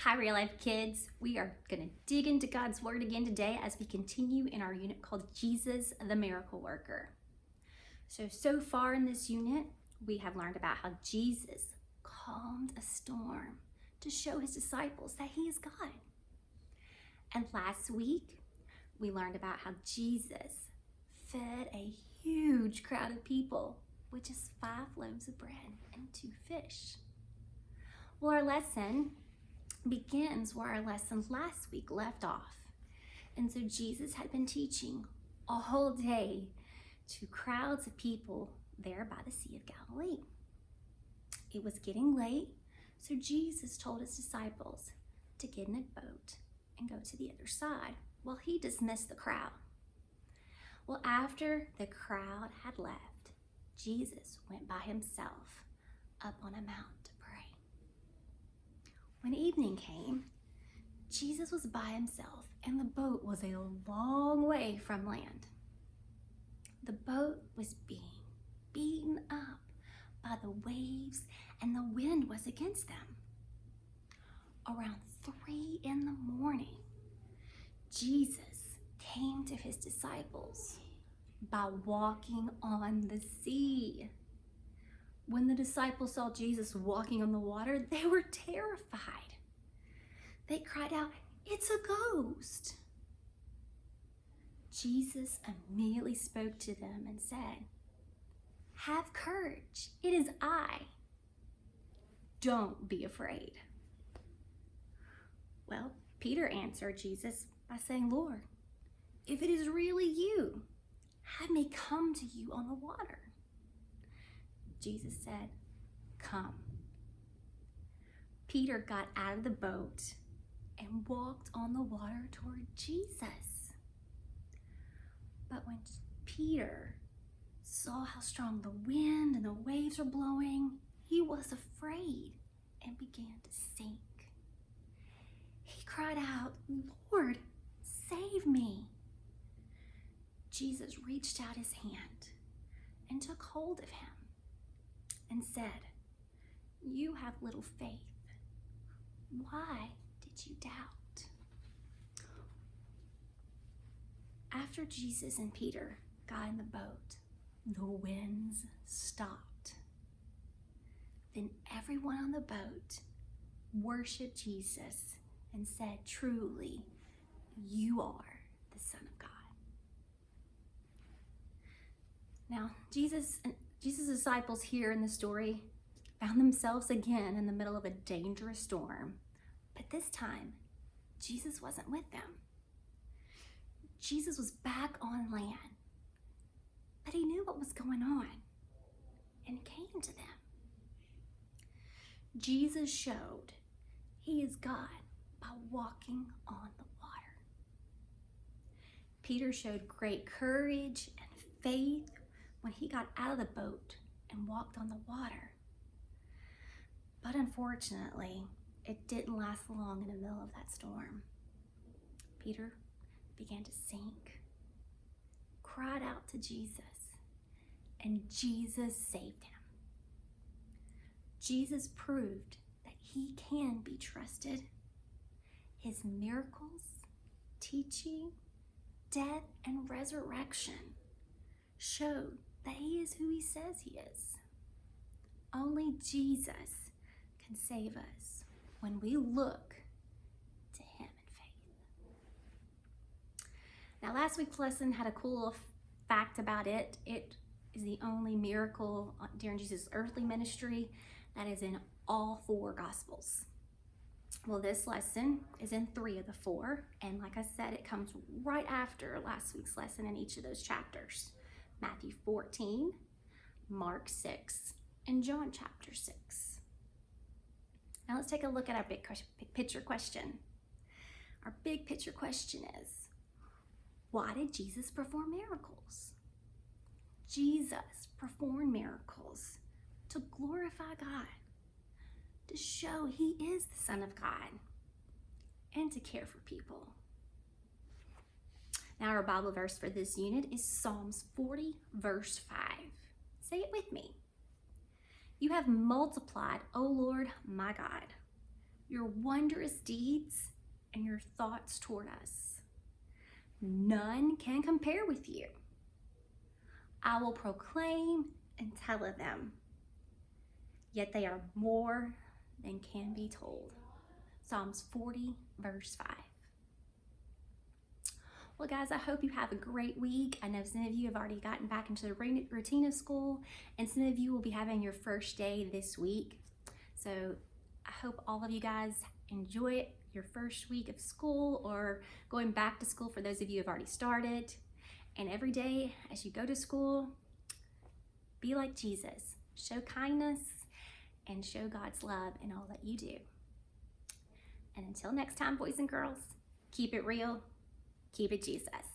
Hi, Real Life Kids. We are going to dig into God's Word again today as we continue in our unit called Jesus, the Miracle Worker. So far in this unit, we have learned about how Jesus calmed a storm to show his disciples that he is God. And last week, we learned about how Jesus fed a huge crowd of people with just 5 loaves of bread and 2 fish. Well, our lesson begins where our lesson last week left off. And so Jesus had been teaching a whole day to crowds of people there by the Sea of Galilee. It was getting late, so Jesus told his disciples to get in a boat and go to the other side while he dismissed the crowd. Well, after the crowd had left, Jesus went by himself up on a mount to pray. When evening came, Jesus was by himself and the boat was a long way from land. The boat was being beaten up by the waves and the wind was against them. Around 3 a.m, Jesus came to his disciples by walking on the sea. When the disciples saw Jesus walking on the water, they were terrified. They cried out, "It's a ghost!" Jesus immediately spoke to them and said, "Have courage, it is I. Don't be afraid." Well, Peter answered Jesus by saying, "Lord, if it is really you, have me come to you on the water." Jesus said, "Come." Peter got out of the boat and walked on the water toward Jesus. But when Peter saw how strong the wind and the waves were blowing, he was afraid and began to sink. He cried out, "Lord, save me." Jesus reached out his hand and took hold of him and said, "You have little faith. Why did you doubt?" After Jesus and Peter got in the boat, the winds stopped. Then everyone on the boat worshiped Jesus and said, "Truly, you are the Son of God." Now, Jesus' disciples here in the story found themselves again in the middle of a dangerous storm. But this time, Jesus wasn't with them. Jesus was back on land. But he knew what was going on and came to them. Jesus showed he is God by walking on the water. Peter showed great courage and faith when he got out of the boat and walked on the water. But unfortunately, it didn't last long in the middle of that storm. Peter began to sink, cried out to Jesus, and Jesus saved him. Jesus proved that he can be trusted. His miracles, teaching, death, and resurrection showed that he is who he says he is. Only Jesus can save us when we look to him in faith. Now, last week's lesson had a cool little fact about it. It is the only miracle during Jesus' earthly ministry that is in all 4 Gospels. Well, this lesson is in 3 of the 4, and like I said, it comes right after last week's lesson in each of those chapters. Matthew 14, Mark 6, and John chapter 6. Now let's take a look at our big picture question. Our big picture question is, why did Jesus perform miracles? Jesus performed miracles to glorify God, to show he is the Son of God, and to care for people. Now our Bible verse for this unit is Psalms 40, verse 5. Say it with me. "You have multiplied, O Lord, my God, your wondrous deeds, and your thoughts toward us. None can compare with you. I will proclaim and tell of them, yet they are more than can be told. Psalms 40, verse 5. Well, guys, I hope you have a great week. I know some of you have already gotten back into the routine of school, and some of you will be having your first day this week. So I hope all of you guys enjoy your first week of school, or going back to school for those of you who have already started. And every day as you go to school, be like Jesus. Show kindness and show God's love in all that you do. And until next time, boys and girls, keep it real. Keep it Jesus.